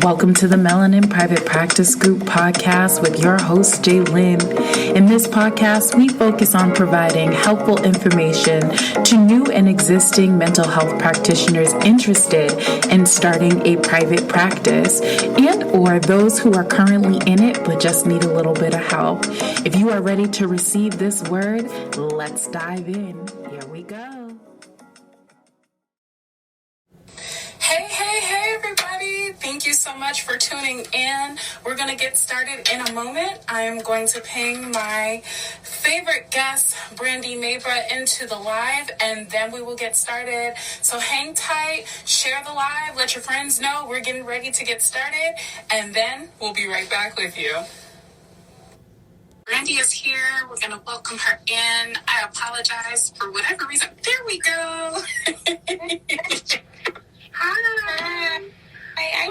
Welcome to the Melanin Private Practice Group podcast with your host, Jaylyn. In this podcast, we focus on providing helpful information to new and existing mental health practitioners interested in starting a private practice and or those who are currently in it but just need a little bit of help. If you are ready to receive this word, let's dive in. Here we go. Hey, everybody. Thank you so much for tuning in. We're going to get started in a moment. I am going to ping my favorite guest, Brandy Mabra, into the live, and then we will get started. So hang tight, share the live, let your friends know we're getting ready to get started, and then we'll be right back with you. Brandy is here. We're going to welcome her in. I apologize for whatever reason. There we go. Hi. Hi.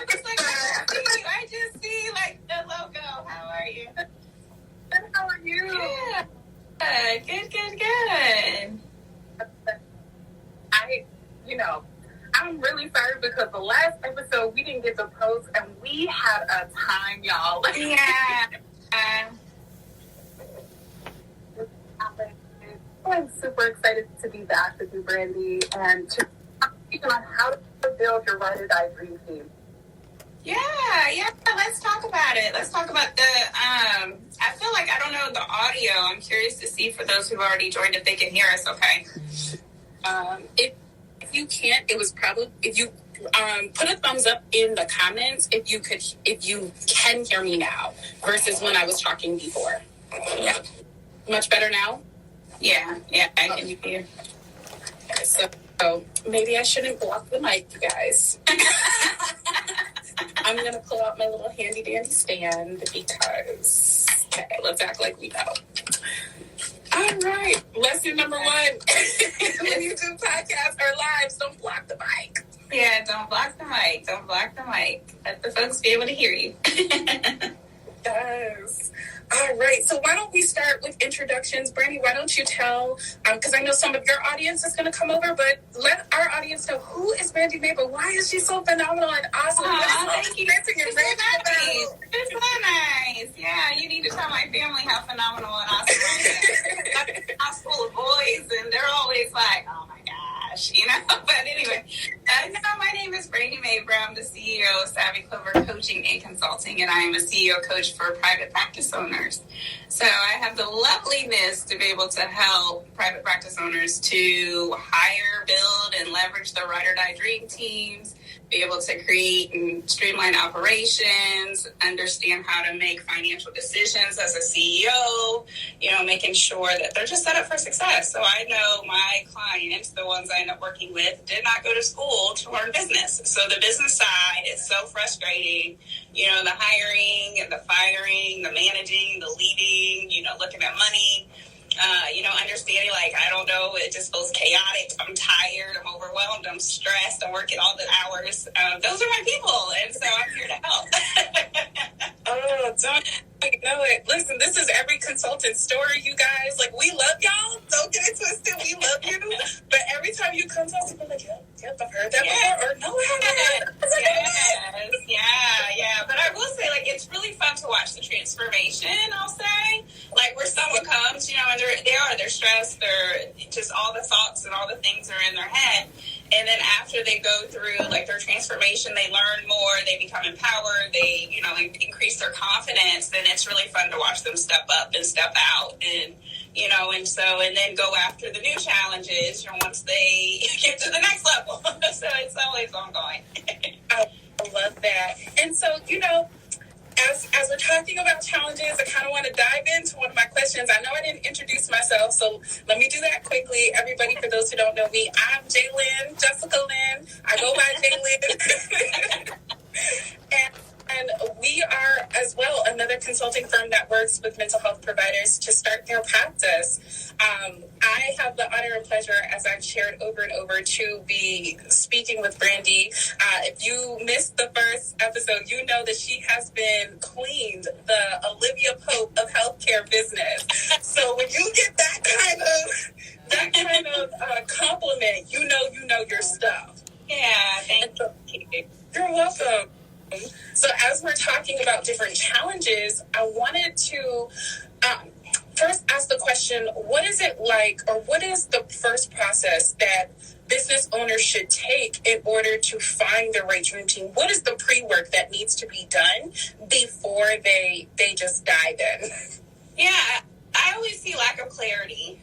I'm just like, I just see like the logo. How are you? How are you? Good. I'm really sorry because the last episode we didn't get to post and we had a time, y'all. Yeah. I'm super excited to be back with you, Brandy, and to speak on how to build your ride or die dream team. Yeah. Let's talk about it. Let's talk about the, I feel like I don't know the audio. I'm curious to see for those who've already joined if they can hear us okay. If you can't, it was probably, if you put a thumbs up in the comments if you can hear me now versus when I was talking before. Yeah. Much better now? Yeah, I can hear. Okay, so maybe I shouldn't block the mic, you guys. I'm going to pull out my little handy dandy stand because, okay, let's act like we know. All right, lesson number 1. When you do podcasts or lives, don't block the mic. Yeah, don't block the mic. Let the folks be able to hear you. Yes. All right. So why don't we start with introductions? Brandy, why don't you tell, because I know some of your audience is going to come over, but let our audience know who is Brandy Mabra. Why is she so phenomenal and awesome? Thank you. It's so nice. Yeah, you need to tell my family how phenomenal and awesome I am. I'm full of boys, and they're always like, oh my gosh, But anyway, my name is Brandy Mabra. I'm the CEO of Savvy Clover Coaching and Consulting, and I am a CEO coach for private practice owners. So I have the loveliness to be able to help private practice owners to hire, build, and leverage the ride or die dream teams, be able to create and streamline operations, understand how to make financial decisions as a CEO, making sure that they're just set up for success. So I know my clients, the ones I end up working with, did not go to school to learn business. So the business side is so frustrating, the hiring and the firing, the managing, the leading, looking at money. Understanding, I don't know, it just feels chaotic. I'm tired, I'm overwhelmed, I'm stressed, I'm working all the hours. Those are my people, and so I'm here to help. Oh, don't you know it. Listen, this is every consultant story, you guys. We love y'all. Don't get it twisted. We love you. But every time you come to us, you're like, yep, I've heard that before. Or, no, I haven't. Yeah. But I will say, it's really fun to watch the transformation, I'll say. Where someone comes, and they're stressed, they're just all the thoughts and all the things are in their head. And then after they go through, their transformation, they learn more, they become empowered, they, increase their confidence, then it's really fun to watch them step up and step out and, and then go after the new challenges, once they get to the next level. So it's always ongoing. I love that. And so, as we're talking about challenges, I kind of want to dive into one of my questions. I know I didn't introduce myself, so let me do that quickly. Everybody, for those who don't know me, I'm Jaylyn, Jessica Lynn. I go by Jaylyn. And we are, as well, another consulting firm that works with mental health providers to start their practice. I have the honor and pleasure, as I've shared over and over, to be speaking with Brandy. If you missed the first episode, you know that she has been cleaned the Olivia Pope of healthcare business. So when you get that kind of compliment, you know your stuff. Yeah, thank you. You're welcome. So as we're talking about different challenges, I wanted to first ask the question, what is it like, or what is the first process that business owners should take in order to find the right dream team? What is the pre-work that needs to be done before they just dive in? Yeah, I always see lack of clarity.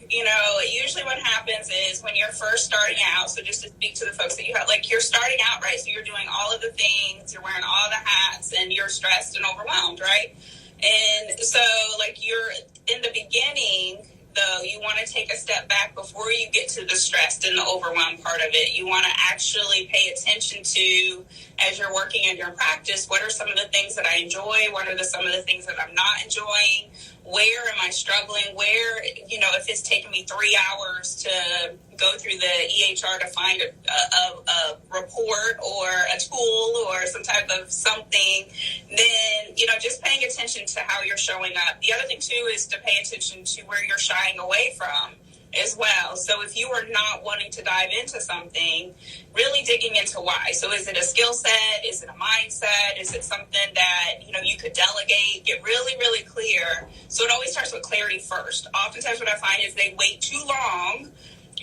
Usually what happens is when you're first starting out, so just to speak to the folks that you have, like you're starting out, right? So you're doing all of the things, you're wearing all the hats, and you're stressed and overwhelmed, right? And so like you're in the beginning, though, you want to take a step back before you get to the stressed and the overwhelmed part of it. You want to actually pay attention to, as you're working in your practice, what are some of the things that I enjoy? What are some of the things that I'm not enjoying? Where am I struggling? Where, if it's taking me 3 hours to go through the EHR to find a report or a tool or some type of something, then, just paying attention to how you're showing up. The other thing, too, is to pay attention to where you're shying away from as well. So if you are not wanting to dive into something, really digging into why. So is it a skill set? Is it a mindset? Is it something that, you could delegate? Get really, really clear. So it always starts with clarity first. Oftentimes what I find is they wait too long,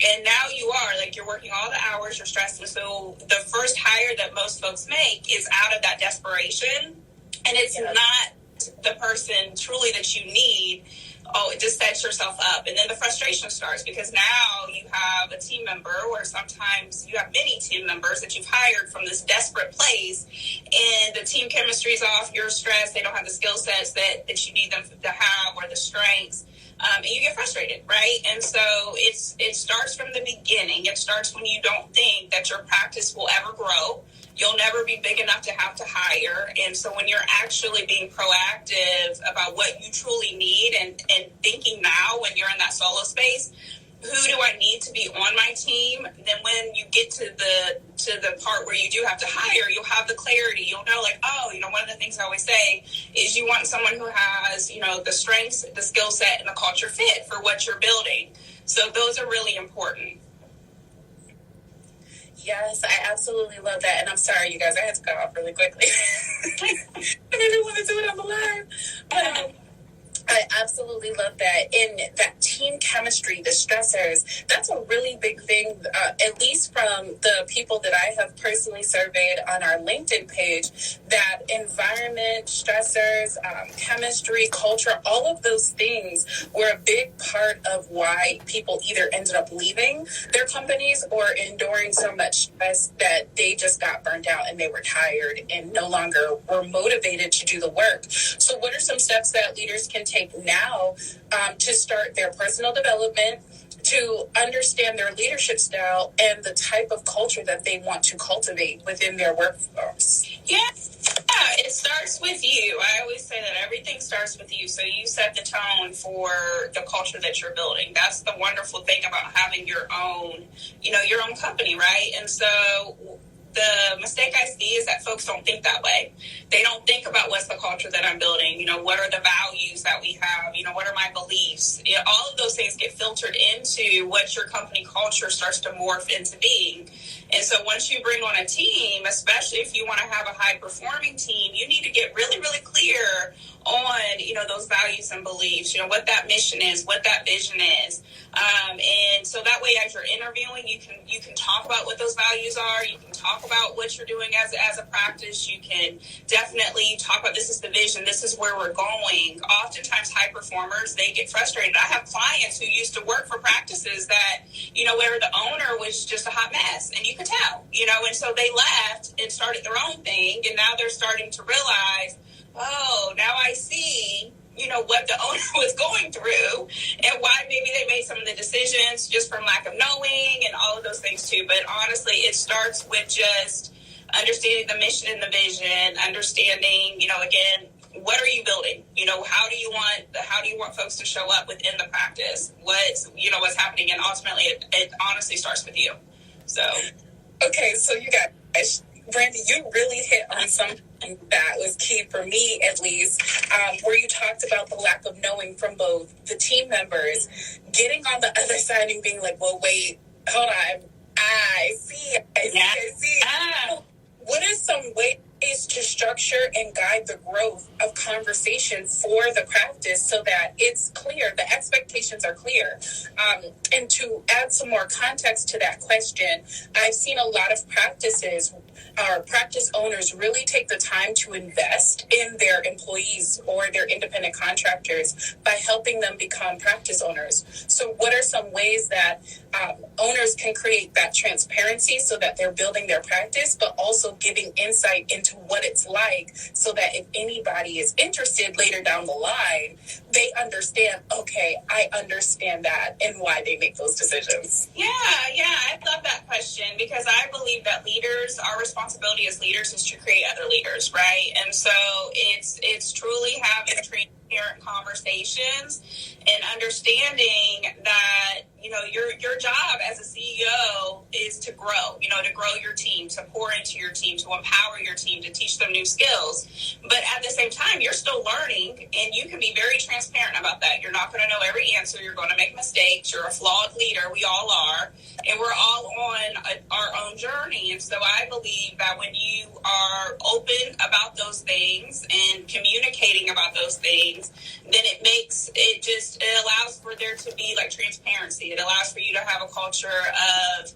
and now you're working all the hours, you're stressed. And so the first hire that most folks make is out of that desperation, and it's not the person truly that you need. Oh, it just sets yourself up. And then the frustration starts because now you have a team member, or sometimes you have many team members that you've hired from this desperate place, and the team chemistry is off, you're stressed, they don't have the skill sets that you need them to have, or the strengths. And you get frustrated, right? And so it starts from the beginning. It starts when you don't think that your practice will ever grow. You'll never be big enough to have to hire. And so when you're actually being proactive about what you truly need and thinking now when you're in that solo space, who do I need to be on my team? Then when you get to the part where you do have to hire, you'll have the clarity. You'll know, like, one of the things I always say is you want someone who has, the strengths, the skill set, and the culture fit for what you're building. So those are really important. Yes, I absolutely love that. And I'm sorry, you guys, I had to cut off really quickly. I didn't want to do it on the live. But I absolutely love that. And that team chemistry, the stressors, that's a really big thing, at least from the people that I have personally surveyed on our LinkedIn page, that environment, stressors, chemistry, culture, all of those things were a big part of why people either ended up leaving their companies or enduring so much stress that they just got burnt out and they were tired and no longer were motivated to do the work. So what are some steps that leaders can take now to start their personal development, to understand their leadership style and the type of culture that they want to cultivate within their workforce? Yeah, it starts with you. I always say that everything starts with you. So you set the tone for the culture that you're building. That's the wonderful thing about having your own company, right? And so the mistake I see is that folks don't think that way. They don't think about what's the culture that I'm building. What are the values that we have? What are my beliefs? All of those things get filtered into what your company culture starts to morph into being. And so once you bring on a team, especially if you want to have a high-performing team, you need to get really, really clear on, those values and beliefs, what that mission is, what that vision is. And so that way, as you're interviewing, you can talk about what those values are. You can talk about what you're doing as a practice. You can definitely talk about, this is the vision, this is where we're going. Oftentimes, high performers, they get frustrated. I have clients who used to work for practices that, where the owner was just a hot mess, and you could tell, and so they left and started their own thing, and now they're starting to realize, now I see, what the owner was going through and why maybe they made some of the decisions just from lack of knowing and all of those things too. But honestly, it starts with just understanding the mission and the vision, understanding, again, what are you building? How do you want folks to show up within the practice? What's happening? And ultimately, it honestly starts with you. So. Okay, so you guys, Brandy, you really hit on something that was key for me, at least, where you talked about the lack of knowing from both the team members, getting on the other side and being like, well, wait, hold on, I see. What are some some ways to structure and guide the growth of conversation for the practice so that it's clear, the expectations are clear. And to add some more context to that question, I've seen a lot of practices, practice owners really take the time to invest in their employees or their independent contractors by helping them become practice owners. So what are some ways that owners can create that transparency so that they're building their practice, but also giving insight into what it's like so that if anybody is interested later down the line, they understand, okay, I understand that and why they make those decisions? Yeah, I love that question because I believe that leaders, our responsibility as leaders is to create other leaders, right? And so it's truly having transparent conversations and understanding that, you know, your job as a CEO is to grow, you know, to grow your team, to pour into your team, to empower your team, to teach them new skills. But at the same time, you're still learning and you can be very transparent about that. You're not going to know every answer. You're going to make mistakes. You're a flawed leader. We all are. And we're all on our own journey. And so I believe that when you are open about those things and communicating about those things, then it allows for there to be like transparency. It allows for you to have a culture of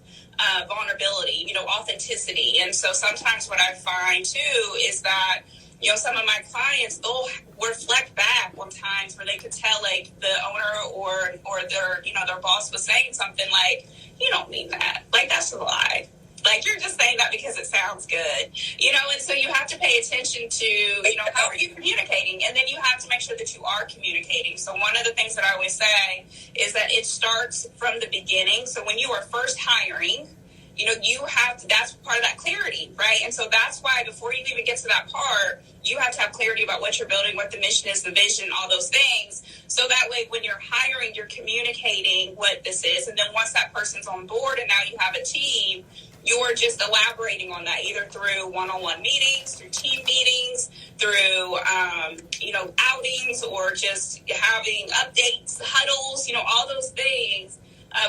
vulnerability, you know, authenticity. And so sometimes what I find too is that, you know, some of my clients, they'll reflect back on times where they could tell like the owner or their, you know, their boss was saying something like, you don't mean that. Like, that's a lie. Like, you're just saying that because it sounds good, you know, and so you have to pay attention to, you know, how are you communicating? And then you have to make sure that you are communicating. So one of the things that I always say is that it starts from the beginning. So when you are first hiring, you know, that's part of that clarity, right? And so that's why before you even get to that part, you have to have clarity about what you're building, what the mission is, the vision, all those things. So that way, when you're hiring, you're communicating what this is. And then once that person's on board and now you have a team, you're just elaborating on that either through one-on-one meetings, through team meetings, through, you know, outings, or just having updates, huddles, you know, all those things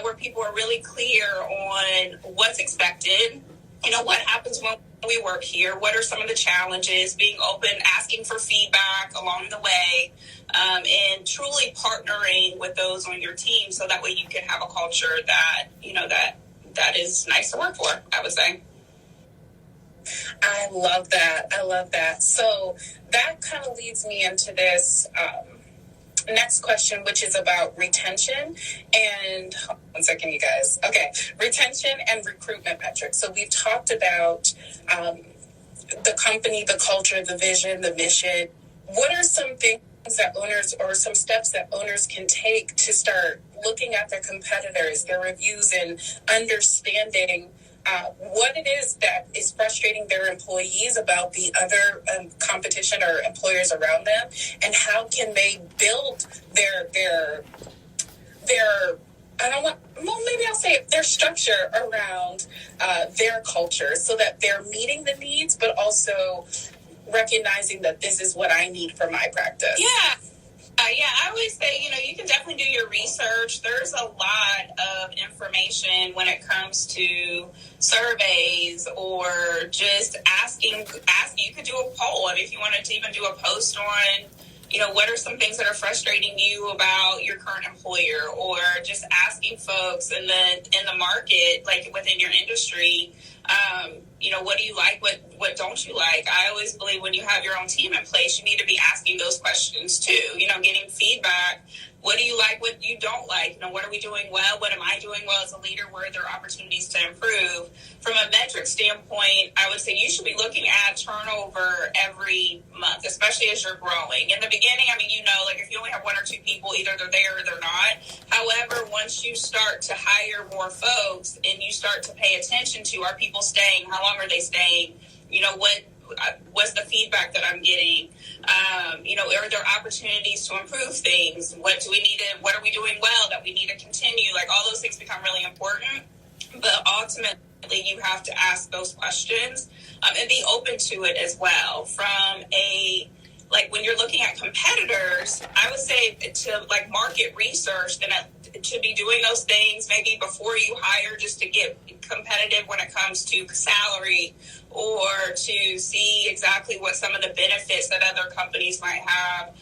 where people are really clear on what's expected, you know, what happens when we work here, what are some of the challenges, being open, asking for feedback along the way, and truly partnering with those on your team so that way you can have a culture that, you know, that is nice to work for, I would say. I love that. So that kind of leads me into this next question, which is about retention and, one second, you guys. Okay, retention and recruitment metrics. So we've talked about the company, the culture, the vision, the mission. What are some things that owners, or some steps that owners can take to start looking at their competitors, their reviews, and understanding what it is that is frustrating their employees about the other competition or employers around them, and how can they build their their structure around their culture so that they're meeting the needs, but also recognizing that this is what I need for my practice. I always say, you know, you can definitely do your research. There's a lot of information when it comes to surveys or just asking. You could do a poll. I mean, if you wanted to even do a post on, you know, what are some things that are frustrating you about your current employer, or just asking folks in the market, like within your industry, you know, what do you like? What don't you like? I always believe when you have your own team in place, you need to be asking those questions too, you know, getting feedback. What do you like? What you don't like? You know, what are we doing well? What am I doing well as a leader? Where are there opportunities to improve? From a metric standpoint, I would say you should be looking at turnover every month, especially as you're growing. In the beginning, I mean, you know, like if you only have one or two people, either they're there or they're not. However, once you start to hire more folks and you start to pay attention to, are people staying? How long are they staying? You know, what's the feedback that I'm getting? You know, are there opportunities to improve things? What are we doing well that we need to continue? Like, all those things become really important. But ultimately, you have to ask those questions and be open to it as well. When you're looking at competitors, I would say to like market research, then to be doing those things maybe before you hire, just to get competitive when it comes to salary or to see exactly what some of the benefits that other companies might have.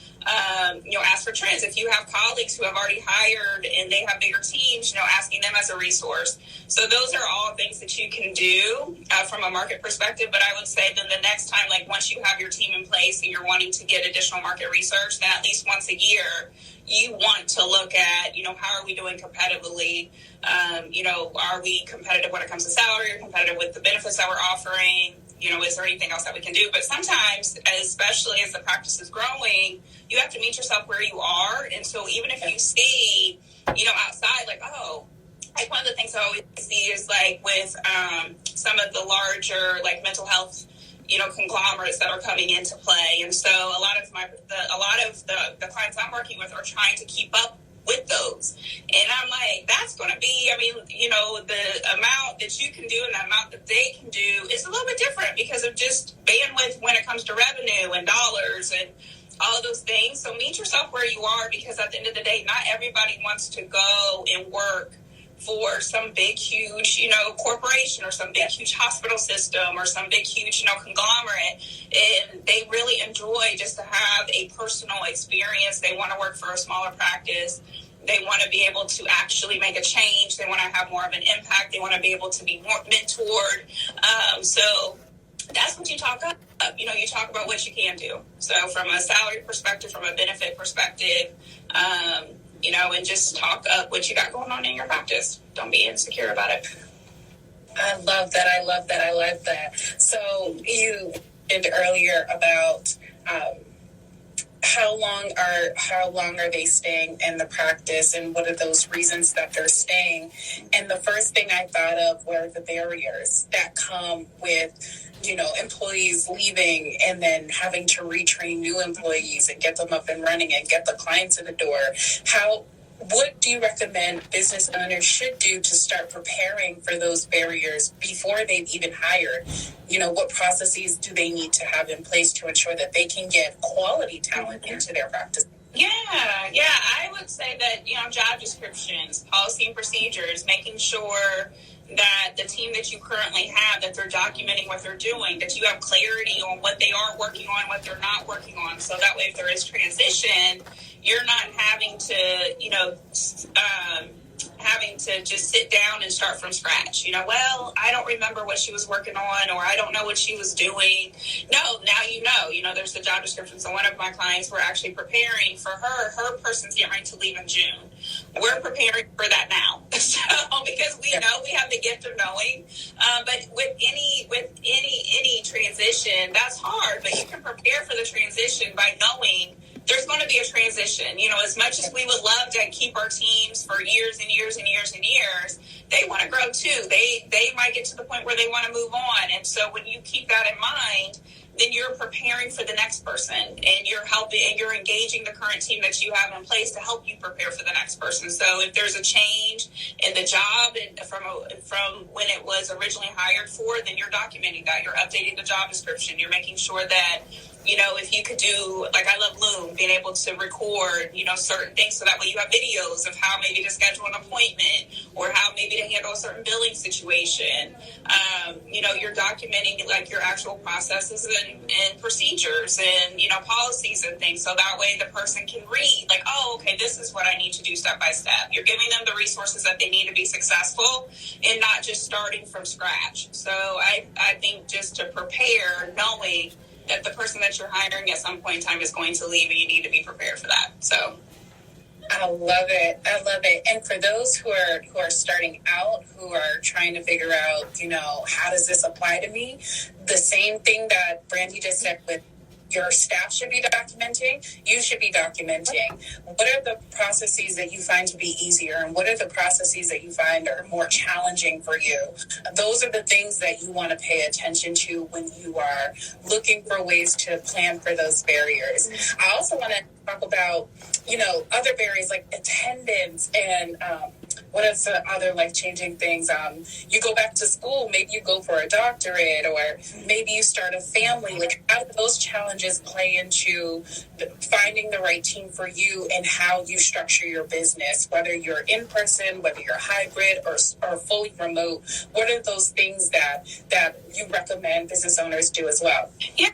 Ask for trends. If you have colleagues who have already hired and they have bigger teams, asking them as a resource. So those are all things that you can do from a market perspective. But I would say then the next time, like once you have your team in place and you're wanting to get additional market research, then at least once a year, you want to look at, how are we doing competitively? Are we competitive when it comes to salary or competitive with the benefits that we're offering? Is there anything else that we can do? But sometimes, especially as the practice is growing, you have to meet yourself where you are. And so even if you see, outside, like one of the things I always see is like with some of the larger like mental health, conglomerates that are coming into play. And so a lot of the clients I'm working with are trying to keep up with those. And I'm like, that's going to be, the amount that you can do and the amount that they can do is a little bit different because of just bandwidth when it comes to revenue and dollars and all of those things. So meet yourself where you are, because at the end of the day, not everybody wants to go and work for some big, huge, corporation or some big, huge hospital system or some big, huge, conglomerate. And they really enjoy just to have a personal experience. They want to work for a smaller practice. They want to be able to actually make a change. They want to have more of an impact. They want to be able to be more mentored. So that's what you talk about. You talk about what you can do. So from a salary perspective, from a benefit perspective, and just talk up what you got going on in your practice. Don't be insecure about it. I love that. So you did earlier about how long are they staying in the practice, and what are those reasons that they're staying? And the first thing I thought of were the barriers that come with employees leaving and then having to retrain new employees and get them up and running and get the clients in the door. What do you recommend business owners should do to start preparing for those barriers before they've even hired? What processes do they need to have in place to ensure that they can get quality talent into their practice? Yeah. I would say that, job descriptions, policy and procedures, making sure that the team that you currently have, that they're documenting what they're doing, that you have clarity on what they are working on, what they're not working on. So that way, if there is transition, you're not having to, just sit down and start from scratch. Well, I don't remember what she was working on, or I don't know what she was doing. No, now there's the job description. So one of my clients, we're actually preparing for her person's getting ready to leave in June. We're preparing for that now. So because we know we have the gift of knowing, but with any transition, that's hard, but you can prepare for the transition by knowing there's going to be a transition. As much as we would love to keep our teams for years and years and years and years, they want to grow too. They might get to the point where they want to move on. And so when you keep that in mind, then you're preparing for the next person, and you're helping and you're engaging the current team that you have in place to help you prepare for the next person. So if there's a change in the job and from when it was originally hired for, then you're documenting that. You're updating the job description. You're making sure that, if you could do, like I love Loom, being able to record, certain things so that way you have videos of how maybe to schedule an appointment or how maybe to handle a certain billing situation. You're documenting like your actual processes and procedures and, policies and things. So that way the person can read like, oh, okay, this is what I need to do step by step. You're giving them the resources that they need to be successful and not just starting from scratch. So I think just to prepare, knowing that the person that you're hiring at some point in time is going to leave, and you need to be prepared for that. So I love it. And for those who are starting out, who are trying to figure out, how does this apply to me? The same thing that Brandy just said with your staff should be documenting, you should be documenting. What are the processes that you find to be easier, and what are the processes that you find are more challenging for you? Those are the things that you want to pay attention to when you are looking for ways to plan for those barriers. I also want to talk about, other barriers like attendance and What are some other life-changing things? You go back to school, maybe you go for a doctorate, or maybe you start a family. Like, how do those challenges play into finding the right team for you and how you structure your business, whether you're in person, whether you're hybrid or fully remote? What are those things that you recommend business owners do as well? Yeah,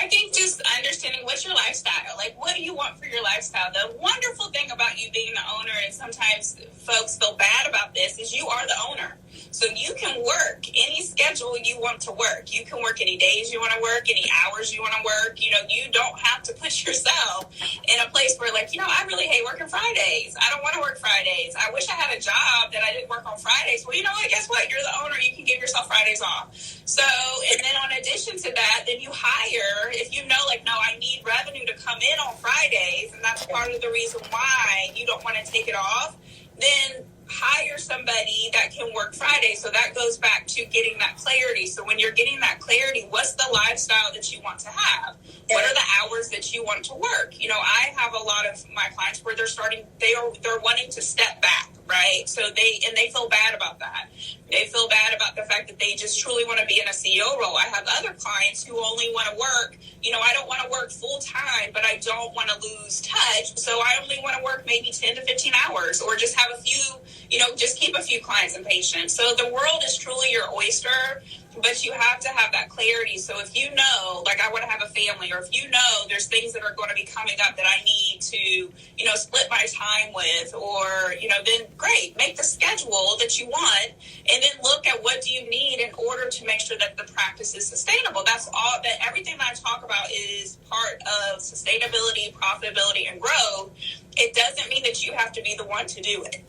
I think just understanding what's your lifestyle. Like, what do you want for your lifestyle? The wonderful thing about you being the owner, and sometimes folks feel bad about this, is you are the owner. So you can work any schedule you want to work. You can work any days you want to work, any hours you want to work. You know, you don't have to put yourself in a place where, like, you know, I really hate working Fridays. I don't want to work Fridays. I wish I had a job that I didn't work on Fridays. Well, you know what? Guess what? You're the owner. You can give yourself Fridays off. So, and then on addition to that, then you hire, if you know, like, no, I need revenue to come in on Fridays, and that's part of the reason why you don't want to take it off, then hire somebody that can work Friday. So that goes back to getting that clarity. So when you're getting that clarity, what's the lifestyle that you want to have? What are the hours that you want to work? You know, I have a lot of my clients where they're wanting to step back, right? So they feel bad about that. They feel bad about the fact that they just truly want to be in a CEO role. I have other clients who only want to work, you know, I don't want to work full time, but I don't want to lose touch. So I only want to work maybe 10 to 15 hours or just have a few, you know, just keep a few clients and patients. So the world is truly your oyster, but you have to have that clarity. So if you know, like, I want to have a family, or if you know there's things that are going to be coming up that I need to, you know, split my time with, or, you know, then great, make the schedule that you want, and then look at what do you need in order to make sure that the practice is sustainable. That's all, that everything that I talk about is part of sustainability, profitability, and growth. It doesn't mean that you have to be the one to do it.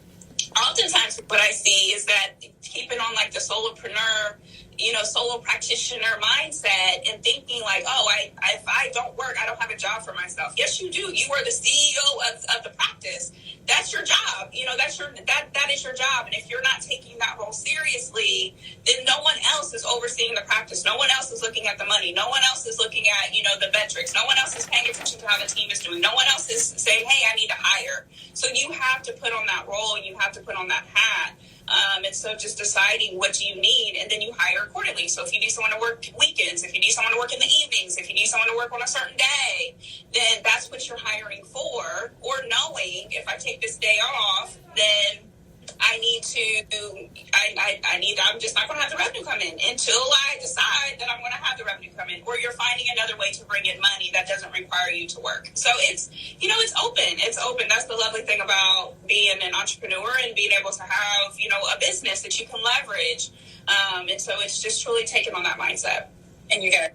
Oftentimes what I see is that keeping on like the solopreneur, you know, solo practitioner mindset and thinking like, oh, if I don't work, I don't have a job for myself. Yes, you do. You are the CEO of the practice. That's your job. You know, that is your job. And if you're not taking that role seriously, then no one else is overseeing the practice. No one else is looking at the money. No one else is looking at, you know, the metrics. No one else is paying attention to how the team is doing. No one else is saying, hey, I need to hire. So you have to put on that role, and you have to put on that hat. And so just deciding what do you need, and then you hire accordingly. So if you need someone to work weekends, if you need someone to work in the evenings, if you need someone to work on a certain day, then that's what you're hiring for. Or knowing, if I take this day off, then I'm just not going to have the revenue come in until I decide that I'm going to have the revenue come in. Or you're finding another way to bring in money that doesn't require you to work. So it's, you know, it's open. It's open. That's the lovely thing about being an entrepreneur and being able to have, you know, a business that you can leverage. And so it's just truly taking on that mindset. And you guys,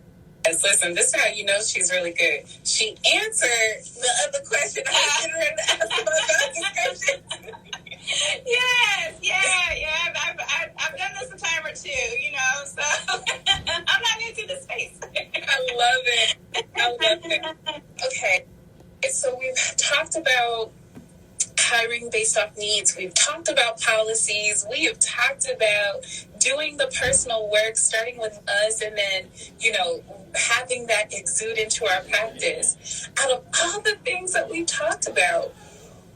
listen, this is how you know she's really good. She answered the other question I was getting ready to ask about job description. Yes, yeah. I've done this a time or two, you know, so I'm not new to this space. I love it. Okay, so we've talked about hiring based off needs. We've talked about policies. We have talked about doing the personal work, starting with us, and then, you know, having that exude into our practice. Out of all the things that we've talked about,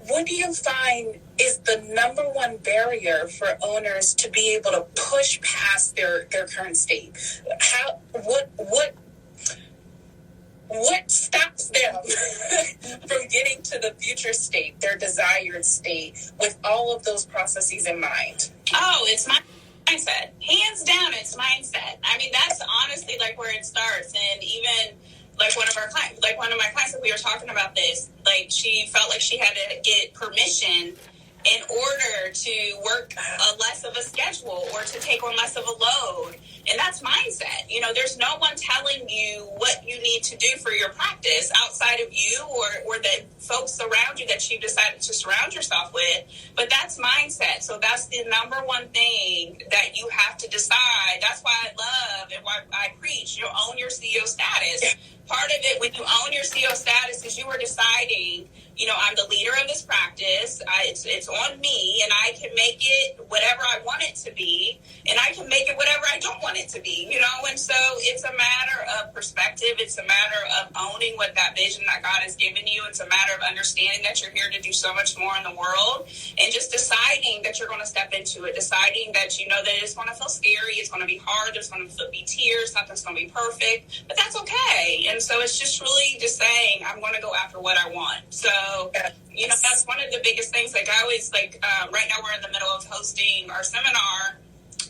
what do you find is the number one barrier for owners to be able to push past their current state? What stops them from getting to the future state, their desired state, with all of those processes in mind? Oh, it's mindset. Hands down, it's mindset. I mean, that's honestly like where it starts. And even like one of my clients that we were talking about this, like she felt like she had to get permission in order to work less of a schedule or to take on less of a load. And that's mindset. You know, there's no one telling you what you need to do for your practice outside of you or the folks around you that you decided to surround yourself with. But that's mindset. So that's the number one thing that you have to decide. That's why I love and why I preach, you know, own your CEO status. Part of it, when you own your CEO status, is you are deciding, you know, I'm the leader of this practice. It's It's on me, and I can make it whatever I want it to be, and I can make it whatever I don't want it to be, you know? And so it's a matter of perspective. It's a matter of owning what that vision that God has given you. It's a matter of understanding that you're here to do so much more in the world, and just deciding that you're going to step into it, deciding that you know that it's going to feel scary, it's going to be hard, there's going to be tears, nothing's going to be perfect, but that's okay. And so it's just really just saying, I'm going to go after what I want. So, you know, that's one of the biggest things. Like I always right now we're in the middle of hosting our seminar,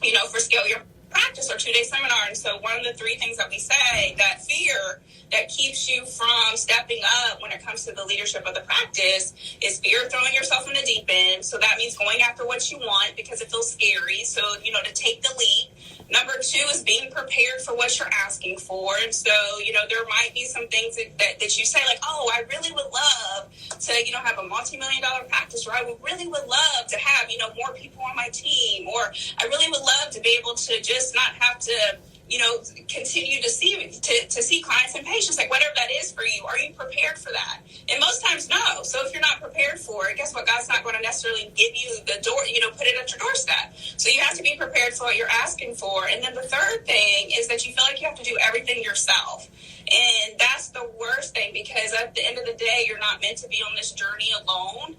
you know, for Scale Your Practice, our 2-day seminar. And so one of the 3 things that we say, that fear that keeps you from stepping up when it comes to the leadership of the practice, is fear of throwing yourself in the deep end. So that means going after what you want because it feels scary. So, you know, to take the leap. Number 2 is being prepared for what you're asking for. And so, you know, there might be some things that you say, like, oh, I really would love to, you know, have a multi-million-dollar practice, or I really would love to have, you know, more people on my team, or I really would love to be able to just not have to, you know, continue to see clients and patients, like whatever that is for you. Are you prepared for that? And most times, no. So if you're not prepared for it, guess what? God's not going to necessarily give you the door, you know, put it at your doorstep. So you have to be prepared for what you're asking for. And then the third thing is that you feel like you have to do everything yourself. And that's the worst thing, because at the end of the day, you're not meant to be on this journey alone.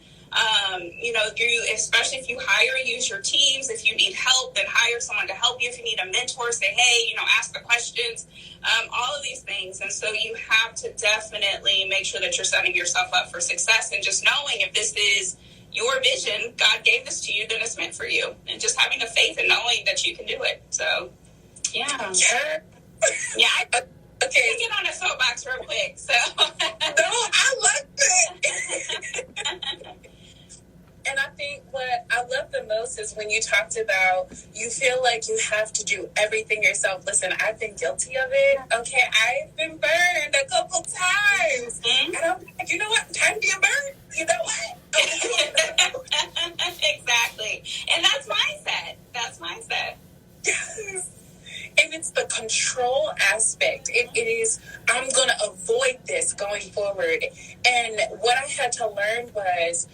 You know, especially if you use your teams. If you need help, then hire someone to help you. If you need a mentor, say, hey, you know, ask the questions, all of these things. And so you have to definitely make sure that you're setting yourself up for success, and just knowing if this is your vision, God gave this to you, then it's meant for you. And just having the faith and knowing that you can do it. So, yeah. Okay, get on a soapbox real quick. So, no, I love it. And I think what I love the most is when you talked about you feel like you have to do everything yourself. Listen, I've been guilty of it. Okay, I've been burned a couple times. Mm-hmm. And I'm like, you know what? Time being burned. You know what? Exactly. And that's mindset. Yes. And it's the control aspect. It is, I'm going to avoid this going forward. And what I had to learn was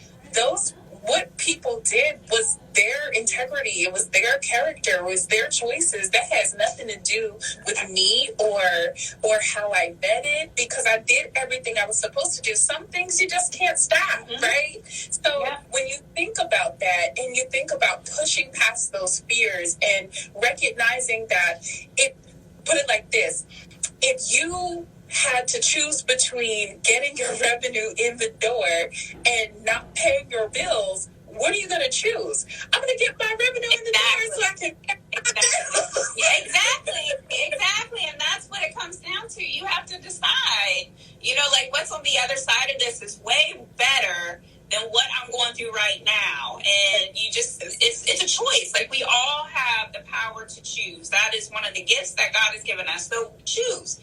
what people did was their integrity. It was their character. It was their choices. That has nothing to do with me or how I vetted, because I did everything I was supposed to do. Some things you just can't stop, mm-hmm. right? So when you think about that, and you think about pushing past those fears and recognizing that put it like this, if you had to choose between getting your revenue in the door and not paying your bills, what are you going to choose? I'm going to get my revenue in the door so I can... Exactly. And that's what it comes down to. You have to decide, you know, like what's on the other side of this is way better than what I'm going through right now. And you just, it's a choice. Like we all have the power to choose. That is one of the gifts that God has given us. So choose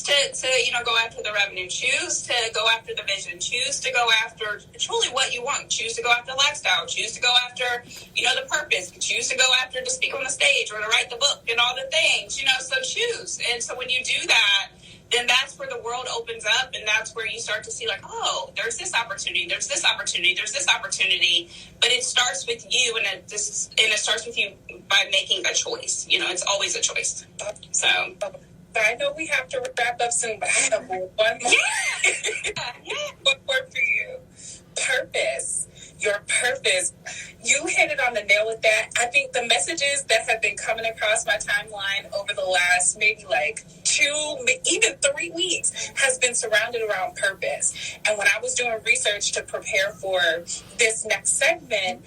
to, you know, go after the revenue, choose to go after the vision, choose to go after truly what you want, choose to go after lifestyle, choose to go after, you know, the purpose, choose to go after to speak on the stage or to write the book and all the things, you know, so choose. And so when you do that, then that's where the world opens up, and that's where you start to see like, oh, there's this opportunity, there's this opportunity, there's this opportunity. But it starts with you, and it starts with you by making a choice. You know, it's always a choice. So I know we have to wrap up soon, but I have one more. One more for you. Purpose. Your purpose. You hit it on the nail with that. I think the messages that have been coming across my timeline over the last maybe like 2, even 3 weeks has been surrounded around purpose. And when I was doing research to prepare for this next segment,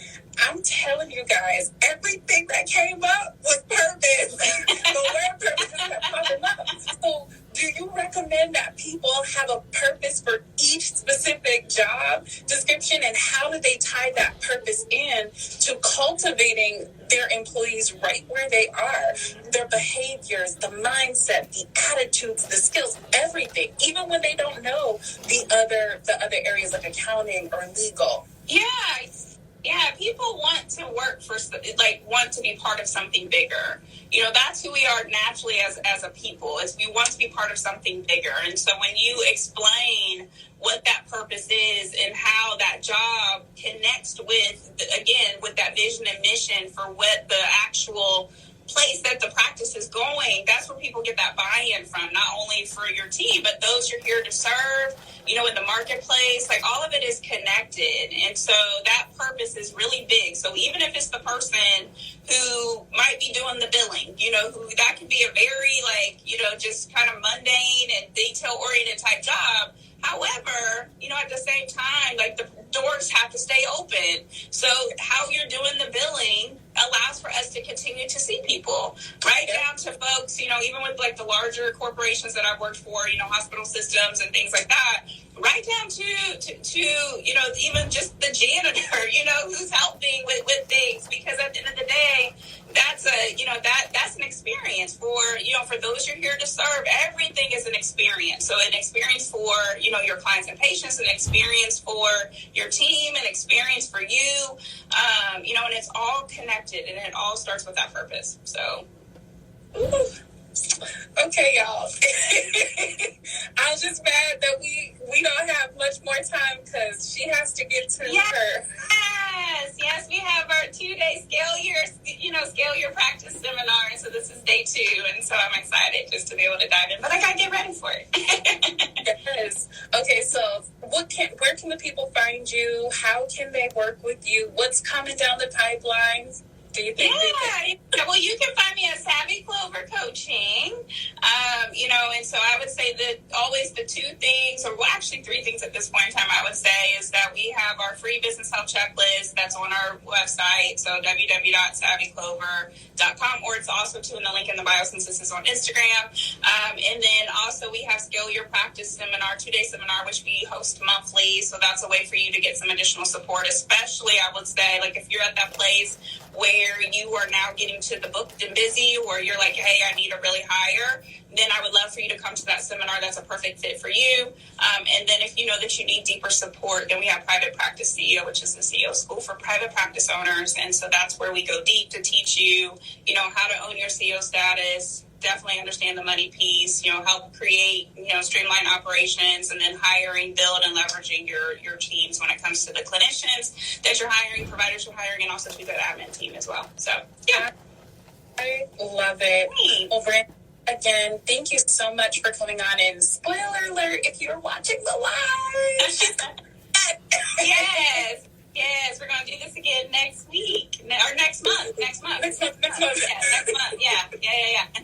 I'm telling you guys, everything that came up was purpose. The word purpose is kept popping up. So do you recommend that people have a purpose for each specific job description, and how do they tie that purpose in to cultivating their employees right where they are, their behaviors, the mindset, the attitudes, the skills, everything, even when they don't know the other areas like accounting or legal? Yeah. Yeah, people want to work for, like, want to be part of something bigger. You know, that's who we are naturally as a people, is we want to be part of something bigger. And so when you explain what that purpose is and how that job connects with, again, with that vision and mission for what the actual place that the practice is going, that's where people get that buy-in from, not only for your team, but those you're here to serve, you know, in the marketplace. Like, all of it is connected. And so that purpose is really big. So even if it's the person who might be doing the billing, you know, who that can be a very, like, you know, just kind of mundane and detail-oriented type job. However, you know, at the same time, like, the doors have to stay open. So how you're doing the billing allows for us to continue to see people, right down to folks, you know, even with, like, the larger corporations that I've worked for, you know, hospital systems and things like that, right down to you know, even just the janitor, you know, who's helping with things, because at the end of the day, that's a, you know, that's an experience for, you know, for those you're here to serve. Everything is an experience. So an experience for, you know, your clients and patients, an experience for your team, an experience for you, you know, and it's all connected, and it all starts with that purpose. So, ooh. Okay, y'all. I was just mad that we don't have much more time because she has to get to her. Yes, we have our 2-day scale your practice seminar, and so this is day 2, and so I'm excited just to be able to dive in, but I gotta get ready for it. Yes. Okay, so where can the people find you? How can they work with you? What's coming down the pipeline? Do you think? Yeah, well, you can find me at Savvy Clover Coaching, you know, and so I would say that always the 2 things, or well, actually 3 things at this point in time, I would say, is that we have our free business health checklist that's on our website, so www.savvyclover.com, or it's also in the link in the bio since this is on Instagram, and then also we have Scale Your Practice Seminar, 2-day seminar, which we host monthly, so that's a way for you to get some additional support, especially, I would say, like, if you're at that place where you are now getting to the booked and busy, or you're like, hey, I need to really hire, then I would love for you to come to that seminar. That's a perfect fit for you. And then if you know that you need deeper support, then we have Private Practice CEO, which is the CEO school for private practice owners. And so that's where we go deep to teach you, you know, how to own your CEO status, definitely understand the money piece, you know, help create, you know, streamline operations, and then hiring, build, and leveraging your teams when it comes to the clinicians that you're hiring, providers you're hiring, and also to the admin team as well. So, yeah. I love it. Well, Brandon, again, thank you so much for coming on, and spoiler alert, if you're watching the live. Yes, we're going to do this again next week, or next month. Yeah, next month. Yeah.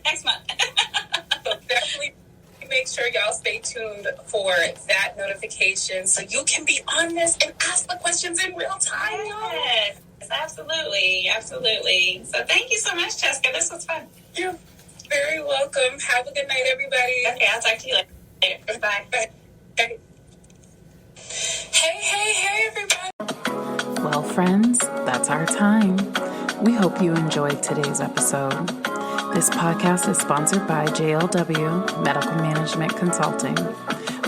Next month. So definitely make sure y'all stay tuned for that notification so you can be on this and ask the questions in real time. Yes, absolutely. So thank you so much, Jessica. This was fun. You're very welcome. Have a good night, everybody. Okay, I'll talk to you later. Bye. Bye. Hey, everybody. Well, friends, that's our time. We hope you enjoyed today's episode. This podcast is sponsored by JLW Medical Management Consulting.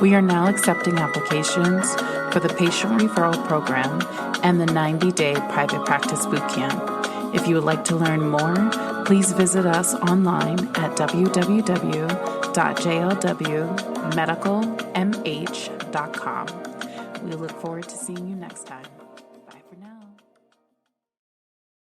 We are now accepting applications for the Patient Referral Program and the 90-day Private Practice Bootcamp. If you would like to learn more, please visit us online at www.jlwmedicalmh.com. We look forward to seeing you next time.